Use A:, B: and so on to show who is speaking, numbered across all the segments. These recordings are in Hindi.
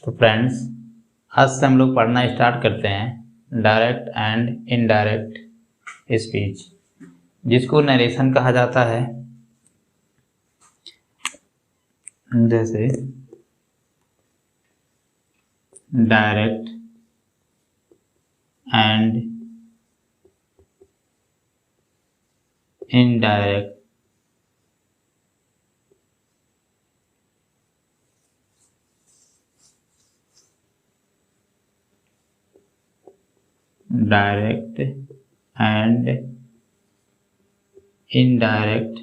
A: तो फ्रेंड्स, आज से हम लोग पढ़ना स्टार्ट करते हैं डायरेक्ट एंड इनडायरेक्ट स्पीच, जिसको नरेशन कहा जाता है। जैसे direct and indirect direct and indirect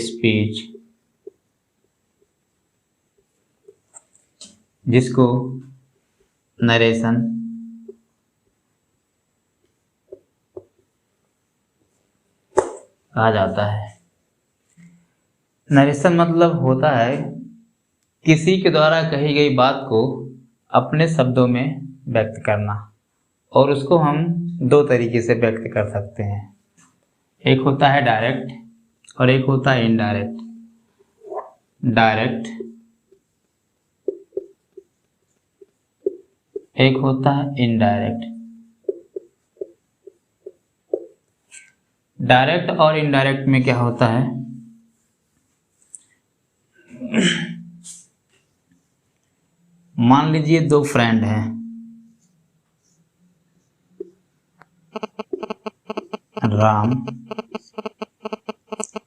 A: speech, जिसको नरेशन कहा जाता है। नरेशन मतलब होता है किसी के द्वारा कही गई बात को अपने शब्दों में व्यक्त करना, और उसको हम दो तरीके से व्यक्त कर सकते हैं। एक होता है डायरेक्ट और एक होता है इनडायरेक्ट। डायरेक्ट एक होता है इनडायरेक्ट। डायरेक्ट और इनडायरेक्ट में क्या होता है, मान लीजिए दो फ्रेंड हैं, राम,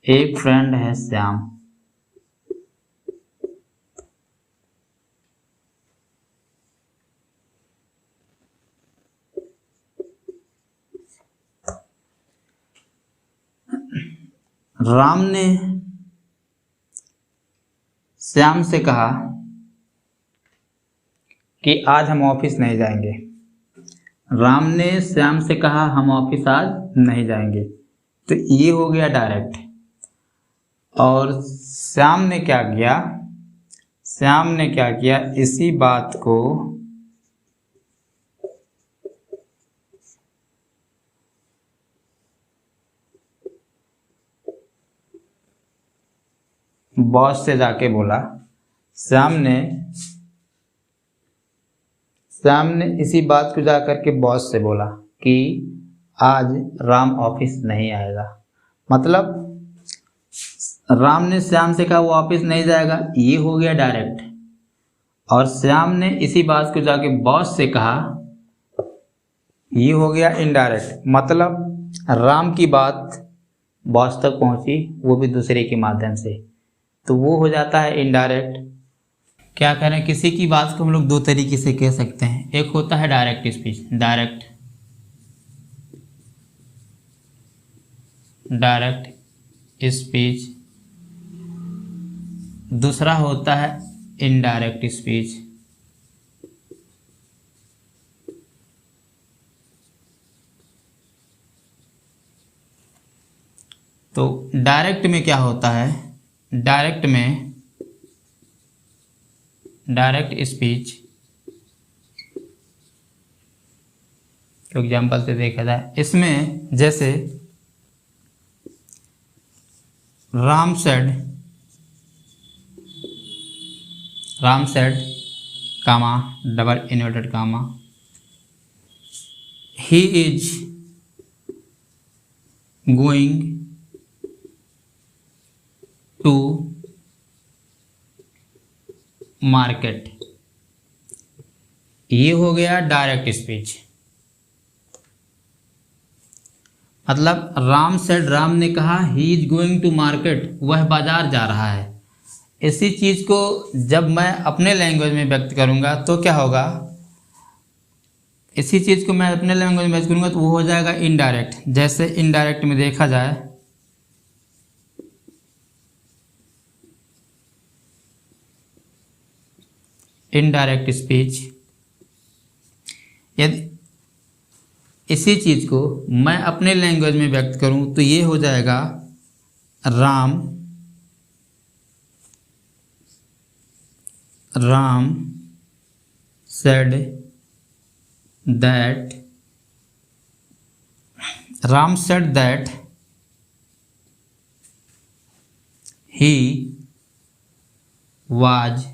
A: एक फ्रेंड है श्याम। राम ने श्याम से कहा कि आज हम ऑफिस नहीं जाएंगे। राम ने श्याम से कहा हम ऑफिस आज नहीं जाएंगे, तो ये हो गया डायरेक्ट। और श्याम ने क्या किया, श्याम ने क्या किया, इसी बात को बॉस से जाके बोला। श्याम ने इसी बात को जाकर के बॉस से बोला कि आज राम ऑफिस नहीं आएगा। मतलब राम ने श्याम से कहा वो ऑफिस नहीं जाएगा, ये हो गया डायरेक्ट। और श्याम ने इसी बात को जाके बॉस से कहा, ये हो गया इनडायरेक्ट। मतलब राम की बात बॉस तक पहुंची, वो भी दूसरे के माध्यम से, तो वो हो जाता है इनडायरेक्ट। क्या करें, किसी की बात को हम लोग दो तरीके से कह सकते हैं। एक होता है डायरेक्ट स्पीच, डायरेक्ट स्पीच। दूसरा होता है इनडायरेक्ट स्पीच। तो डायरेक्ट में क्या होता है, डायरेक्ट स्पीच एग्जाम्पल से देखा जाए, इसमें जैसे Ram said comma double inverted comma he is going to market. ये हो गया डायरेक्ट स्पीच। मतलब राम ने कहा he is going to market, वह बाजार जा रहा है। इसी चीज को जब मैं अपने लैंग्वेज में व्यक्त करूंगा तो क्या होगा, इसी चीज को मैं अपने लैंग्वेज में व्यक्त करूंगा तो वो हो जाएगा इनडायरेक्ट। जैसे इनडायरेक्ट में देखा जाए, इनडायरेक्ट स्पीच, यदि इसी चीज को मैं अपने लैंग्वेज में व्यक्त करूं तो ये हो जाएगा Ram said that he was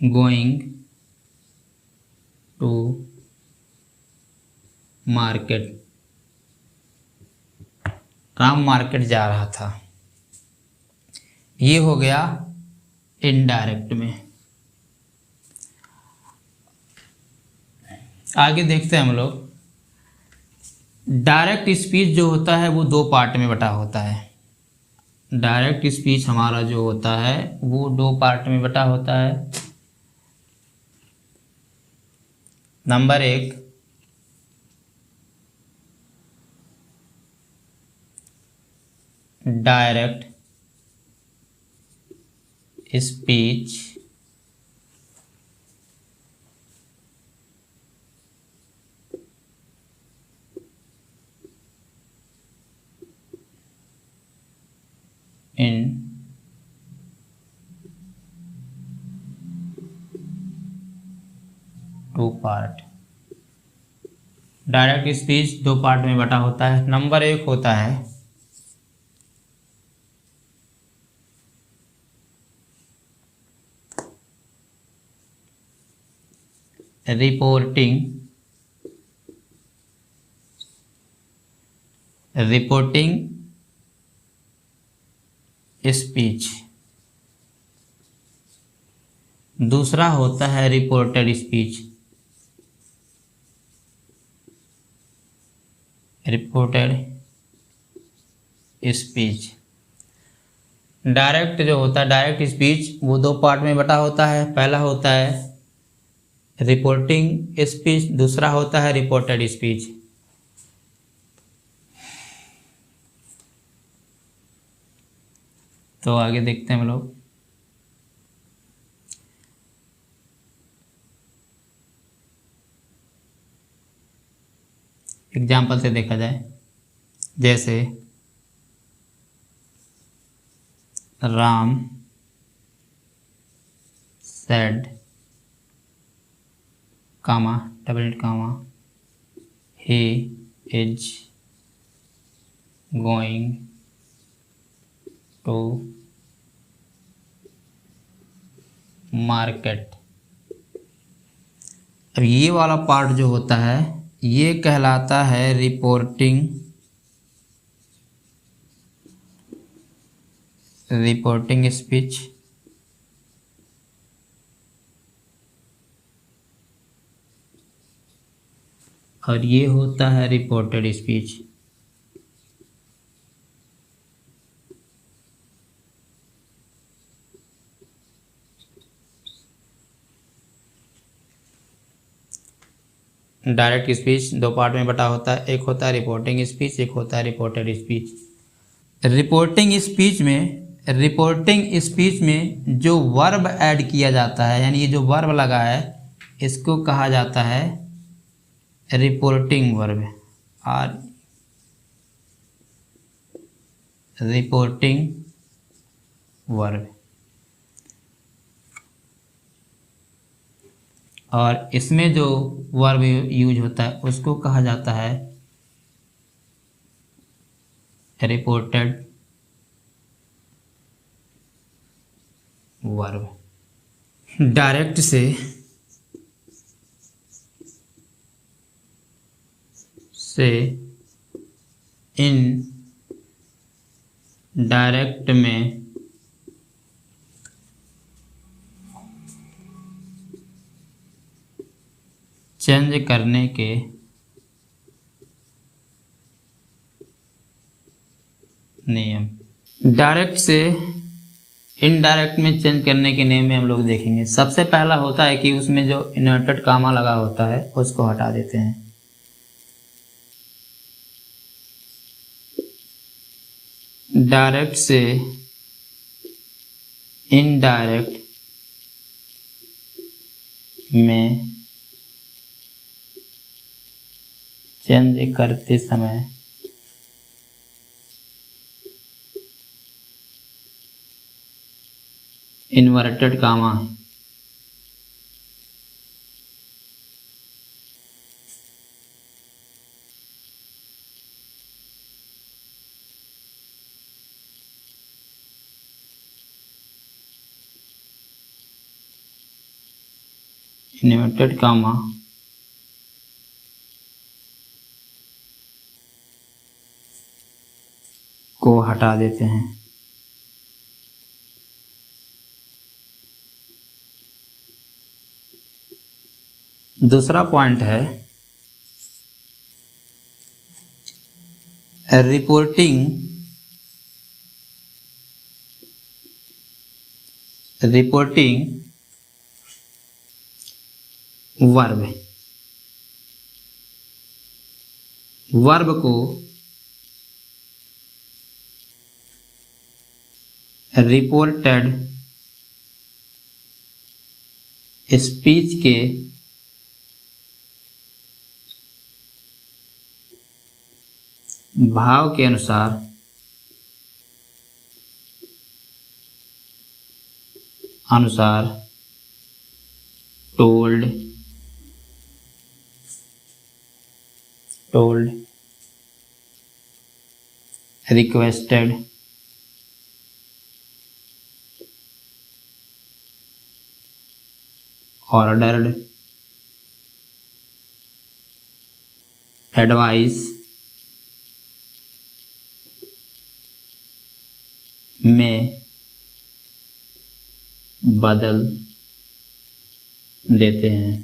A: going to market, Ram market जा रहा था। ये हो गया इनडायरेक्ट में। आगे देखते हैं हम लोग। डायरेक्ट स्पीच जो होता है वो दो पार्ट में बटा होता है। डायरेक्ट स्पीच हमारा जो होता है वो दो पार्ट में बटा होता है। Number 1, direct speech in two part. Direct speech दो पार्ट में बटा होता है। नंबर 1 होता है रिपोर्टिंग स्पीच। दूसरा होता है रिपोर्टेड स्पीच। डायरेक्ट जो होता है डायरेक्ट स्पीच वो दो पार्ट में बटा होता है। पहला होता है रिपोर्टिंग स्पीच, दूसरा होता है रिपोर्टेड स्पीच। तो आगे देखते हैं हम लोग। एग्जाम्पल से देखा जाए, जैसे Ram said, comma, double it, comma, he is going to market। अब ये वाला पार्ट जो होता है ये कहलाता है रिपोर्टिंग स्पीच। और ये होता है रिपोर्टेड स्पीच। डायरेक्ट स्पीच दो पार्ट में बटा होता है। एक होता है रिपोर्टिंग स्पीच, एक होता है रिपोर्टेड स्पीच। रिपोर्टिंग स्पीच में जो वर्ब ऐड किया जाता है, यानी ये जो वर्ब लगा है इसको कहा जाता है रिपोर्टिंग वर्ब। और रिपोर्टिंग वर्ब, और इसमें जो वर्ब यूज होता है उसको कहा जाता है रिपोर्टेड वर्ब। डायरेक्ट से इन डायरेक्ट में चेंज करने के नियम। डायरेक्ट से इनडायरेक्ट में चेंज करने के नियम में हम लोग देखेंगे। सबसे पहला होता है कि उसमें जो इन्वर्टेड कामा लगा होता है उसको हटा देते हैं। डायरेक्ट से इनडायरेक्ट में चेंज करते समय इन्वर्टेड कामा इन्वर्टेड कामा को हटा देते हैं। दूसरा पॉइंट है रिपोर्टिंग वर्ब को रिपोर्टेड स्पीच के भाव के अनुसार टोल्ड, रिक्वेस्टेड, ऑर्डर्ड, एडवाइस में बदल देते हैं।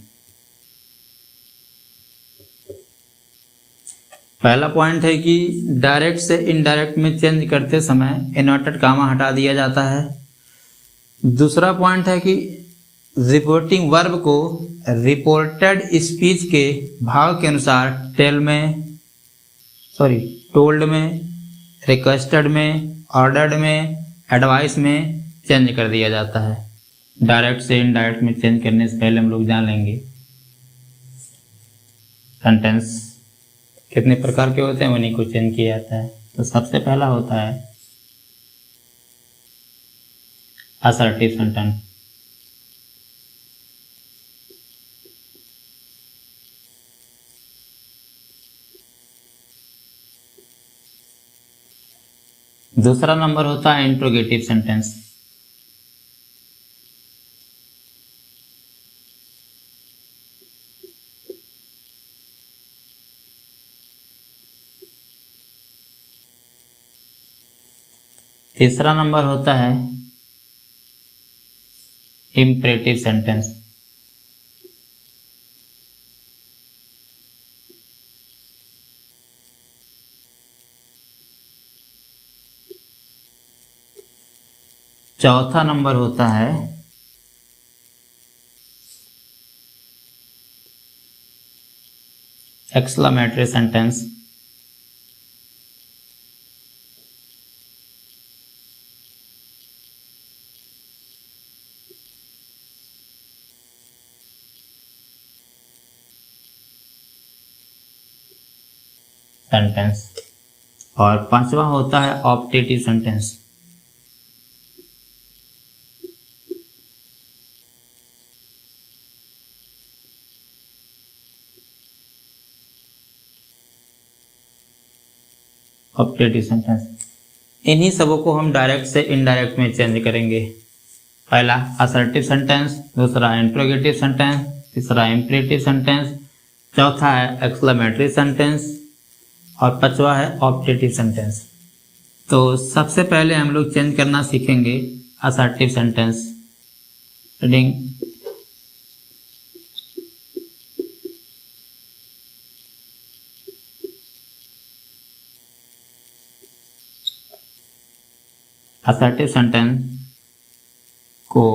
A: पहला पॉइंट है कि डायरेक्ट से इनडायरेक्ट में चेंज करते समय इन्वर्टेड कामा हटा दिया जाता है। दूसरा पॉइंट है कि रिपोर्टिंग वर्ब को रिपोर्टेड स्पीच के भाव के अनुसार टोल्ड में, रिक्वेस्टेड में, ऑर्डर्ड में, एडवाइस में चेंज कर दिया जाता है। डायरेक्ट से इनडायरेक्ट में चेंज करने से पहले हम लोग जान लेंगे सेंटेंस कितने प्रकार के होते हैं, उन्हीं को चेंज किया जाता है। तो सबसे पहला होता है असर्टिव सेंटेंस। दूसरा नंबर होता है इंट्रोगेटिव सेंटेंस। तीसरा नंबर होता है इम्परेटिव सेंटेंस। चौथा नंबर होता है एक्सक्लेमेटरी सेंटेंस। और पांचवा होता है ऑप्टेटिव सेंटेंस। ऑप्टेटिव सेंटेंस इन्हीं सबों को हम डायरेक्ट से इनडायरेक्ट में चेंज करेंगे। पहला असर्टिव सेंटेंस, दूसरा इंट्रोगेटिव सेंटेंस, तीसरा इम्परेटिव सेंटेंस, चौथा है एक्सक्लेमेटरी सेंटेंस और पांचवा है ऑप्टेटिव सेंटेंस। तो सबसे पहले हम लोग चेंज करना सीखेंगे assertive sentence. Reading assertive sentence को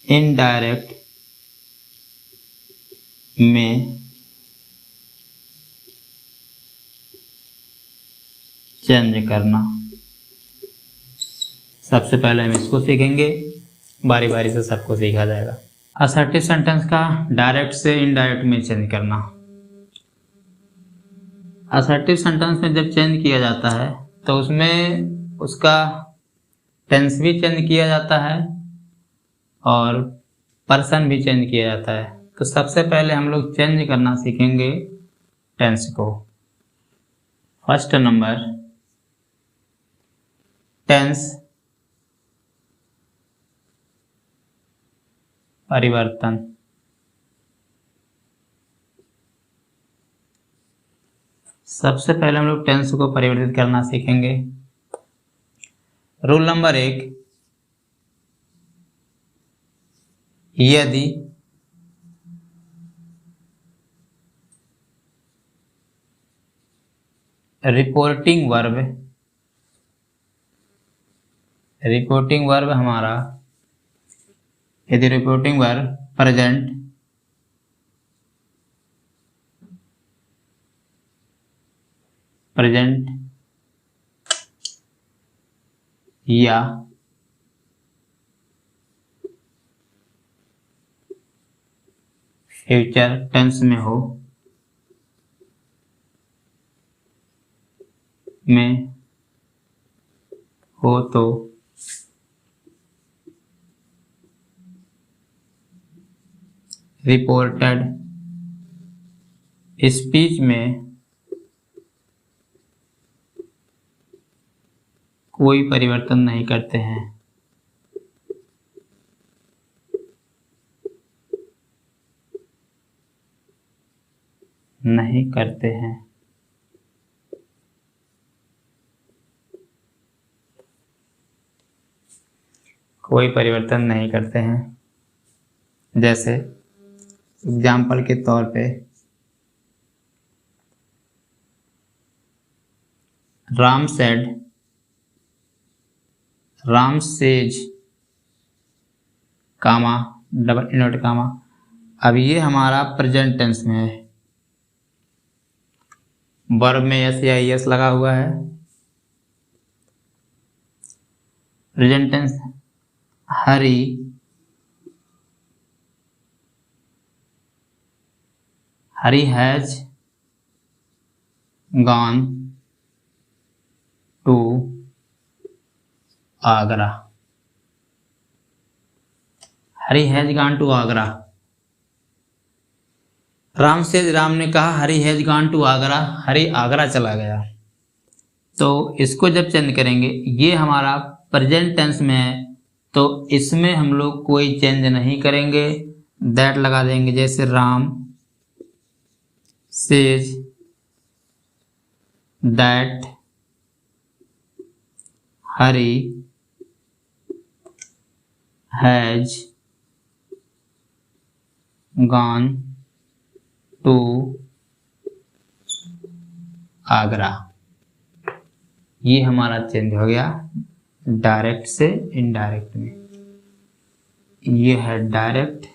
A: इनडायरेक्ट में चेंज करना। सबसे पहले हम इसको सीखेंगे, बारी बारी से सबको सीखा जाएगा। असर्टिव सेंटेंस का डायरेक्ट से इनडायरेक्ट में चेंज करना। असर्टिव सेंटेंस में जब चेंज किया जाता है तो उसमें उसका टेंस भी चेंज किया जाता है और पर्सन भी चेंज किया जाता है। तो सबसे पहले हम लोग चेंज करना सीखेंगे टेंस को। फर्स्ट नंबर टेंस परिवर्तन। सबसे पहले हम लोग टेंस को परिवर्तित करना सीखेंगे। रूल नंबर 1, यदि रिपोर्टिंग वर्ब हमारा, यदि रिपोर्टिंग वर्ब प्रेजेंट या फ्यूचर टेंस में हो तो रिपोर्टेड स्पीच में कोई परिवर्तन नहीं करते हैं। कोई परिवर्तन नहीं करते हैं। जैसे एग्जाम्पल के तौर पे राम सेज कामा डबल इनवर्ट कामा। अब ये हमारा प्रेजेंट टेंस में है, वर्ब में एस या एस लगा हुआ है। Present tense, Hari has gone to Agra. Hari has gone to Agra. Ram ने कहा Hari has gone to Agra, Hari Agra चला गया। तो इसको जब चेंज करेंगे, ये हमारा प्रेजेंट टेंस में है तो इसमें हम लोग कोई चेंज नहीं करेंगे, दैट लगा देंगे। जैसे Ram says that Hari has gone to Agra. ये हमारा चेंज हो गया डायरेक्ट से इनडायरेक्ट में। ये है डायरेक्ट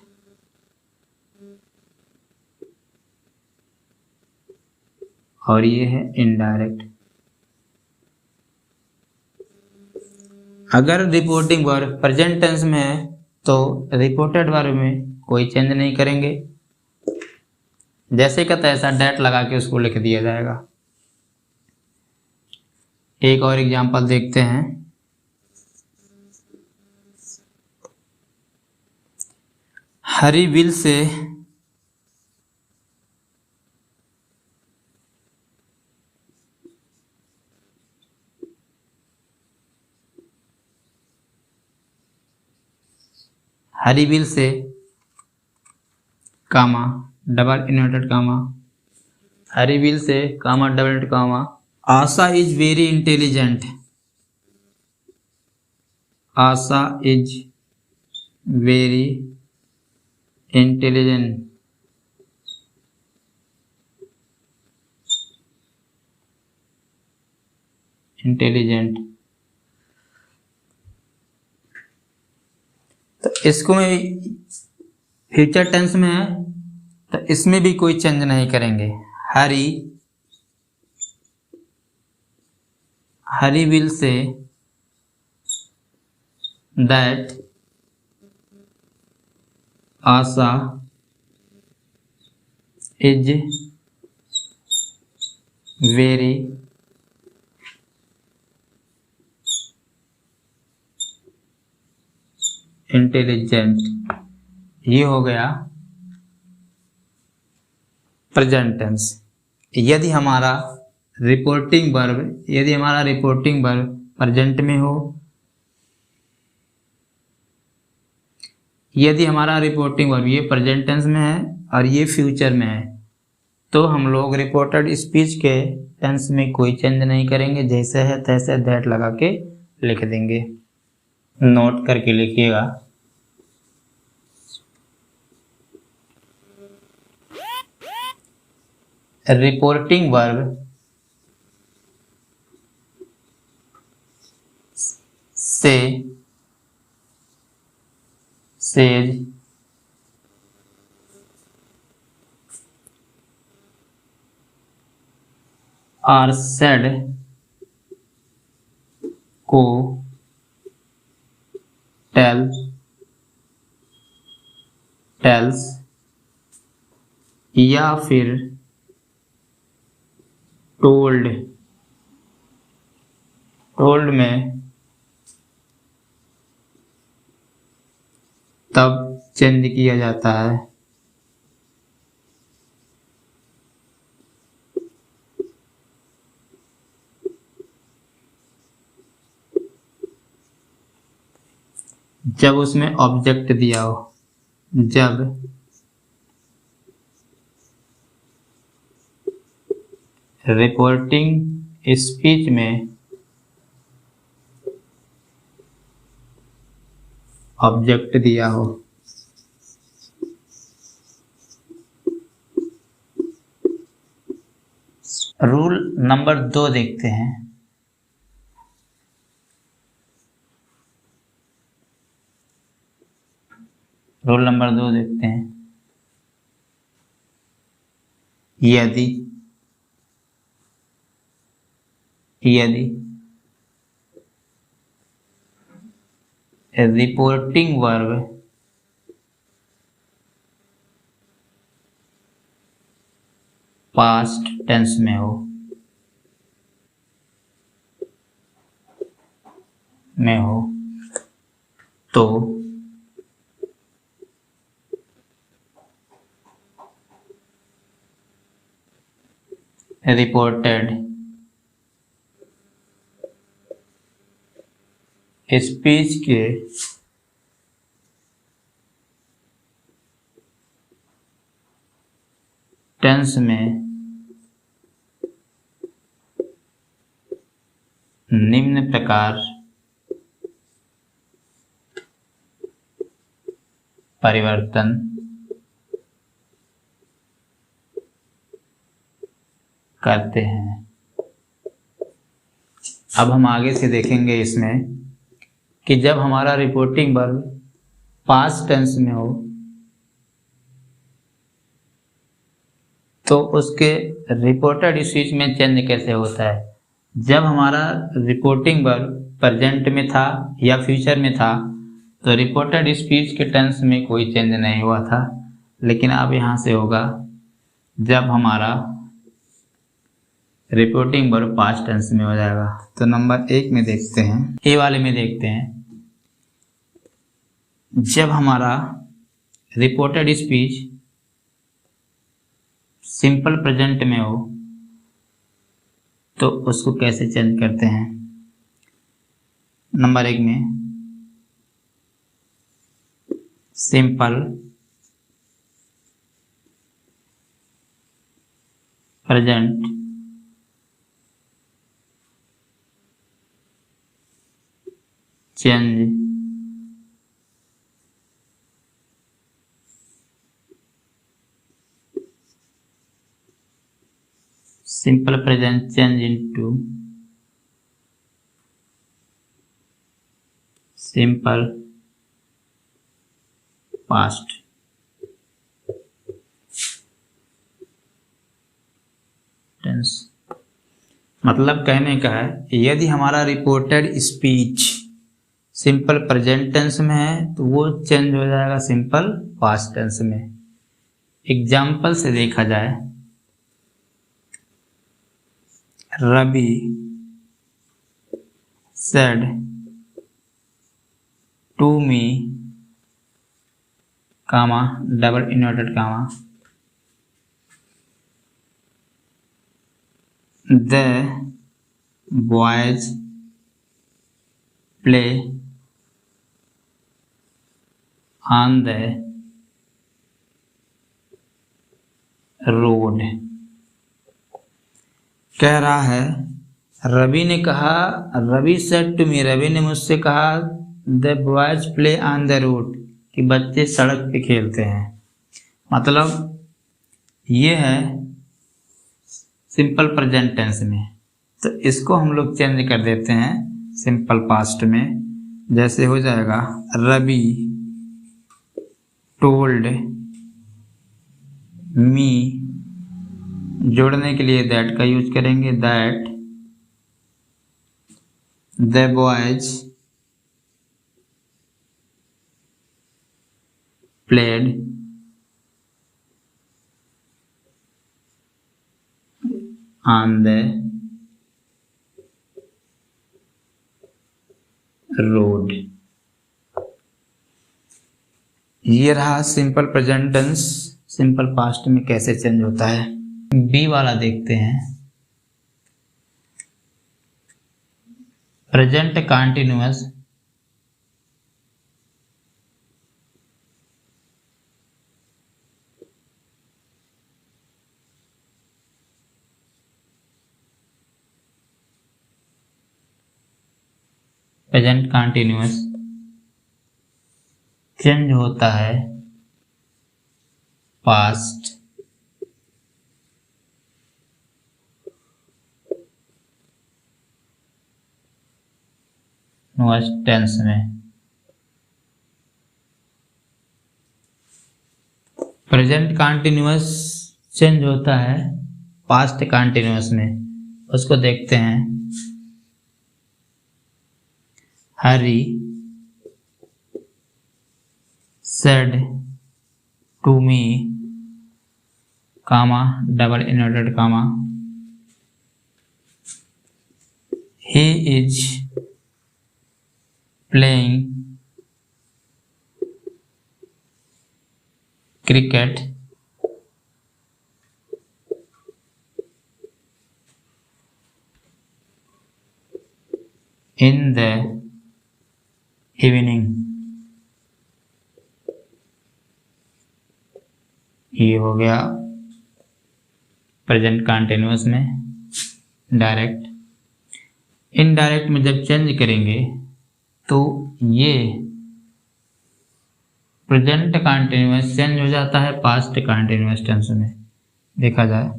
A: और ये है इनडायरेक्ट। अगर रिपोर्टिंग वर्ब प्रेजेंट टेंस में है तो रिपोर्टेड वर्ब में कोई चेंज नहीं करेंगे, जैसे का तैसा डेट लगा के उसको लिख दिया जाएगा। एक और एग्जांपल देखते हैं। Hari will say comma double inverted comma, Hari will say comma double inverted comma, Asha is very intelligent. Asha is very intelligent. तो इसको में फ्यूचर टेंस में है तो इसमें भी कोई चेंज नहीं करेंगे। Hari will say that Asha is very intelligent. ये हो गया प्रेजेंट टेंस। यदि हमारा रिपोर्टिंग वर्ब प्रेजेंट में हो यदि हमारा रिपोर्टिंग वर्ब ये प्रेजेंट टेंस में है और ये फ्यूचर में है तो हम लोग रिपोर्टेड स्पीच के टेंस में कोई चेंज नहीं करेंगे, जैसे है तैसे दैट लगा के लिख देंगे। नोट करके लिखिएगा। रिपोर्टिंग वर्ब से, सेज, आर सेड को, टेल, टेल्स या फिर टोल्ड, टोल्ड में तब चेंज किया जाता है। जब उसमें ऑब्जेक्ट दिया हो, जब रिपोर्टिंग स्पीच में ऑब्जेक्ट दिया हो। रूल नंबर 2 देखते हैं। रूल नंबर 2 देखते हैं। यदि रिपोर्टिंग वर्ब पास्ट टेंस में हो, तो रिपोर्टेड स्पीच के टेंस में निम्न प्रकार परिवर्तन करते हैं। अब हम आगे से देखेंगे इसमें कि जब हमारा रिपोर्टिंग वर्ब पास्ट टेंस में हो तो उसके रिपोर्टेड स्पीच में चेंज कैसे होता है। जब हमारा रिपोर्टिंग वर्ब प्रेजेंट में था या फ्यूचर में था तो रिपोर्टेड स्पीच के टेंस में कोई चेंज नहीं हुआ था, लेकिन अब यहाँ से होगा जब हमारा रिपोर्टिंग वर्ब पास्ट टेंस में हो जाएगा। तो नंबर 1 में देखते हैं, ए वाले में देखते हैं। जब हमारा रिपोर्टेड स्पीच सिंपल प्रेजेंट में हो तो उसको कैसे चेंज करते हैं। नंबर 1 में simple present change simple present change into simple past tense। मतलब कहने का है यदि हमारा reported speech simple present tense में है तो वो चेंज हो जाएगा सिंपल पास्ट टेंस में। एग्जाम्पल से देखा जाए, Ravi said to me, comma, double inverted comma, the boys play on the road. कह रहा है रवि ने कहा, Ravi said to me, Ravi ने मुझसे कहा the boys play on the road, कि बच्चे सड़क पे खेलते हैं। मतलब ये है सिंपल प्रेजेंट टेंस में, तो इसको हम लोग चेंज कर देते हैं सिंपल पास्ट में। जैसे हो जाएगा रवि टोल्ड मी, जोड़ने के लिए दैट का यूज करेंगे, that the boys played on the road. ये रहा simple present tense simple past में कैसे चेंज होता है। बी वाला देखते हैं, present continuous present continuous change होता है पास्ट टेंस में। प्रेजेंट कंटिन्यूअस चेंज होता है पास्ट कंटिन्यूअस में, उसको देखते हैं। हरी said to me, comma, double inverted comma, he is playing cricket in the evening। ये हो गया प्रेजेंट कंटिन्यूअस में डायरेक्ट। इनडायरेक्ट में जब चेंज करेंगे तो ये प्रेजेंट कंटिन्यूअस चेंज हो जाता है पास्ट कंटिन्यूअस टेंस में। देखा जाए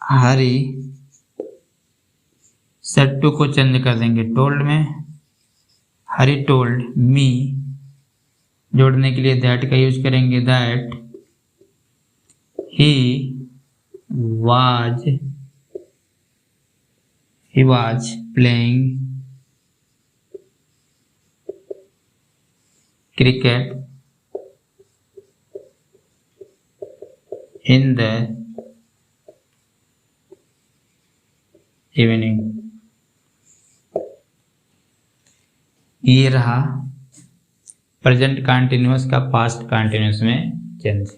A: हरी सेड टू को चेंज कर देंगे टोल्ड में, हरी टोल्ड मी, जोड़ने के लिए दैट का यूज करेंगे, that he was playing cricket in the evening। ये रहा प्रेजेंट कंटिन्यूअस का पास्ट कंटिन्यूअस में चेंज।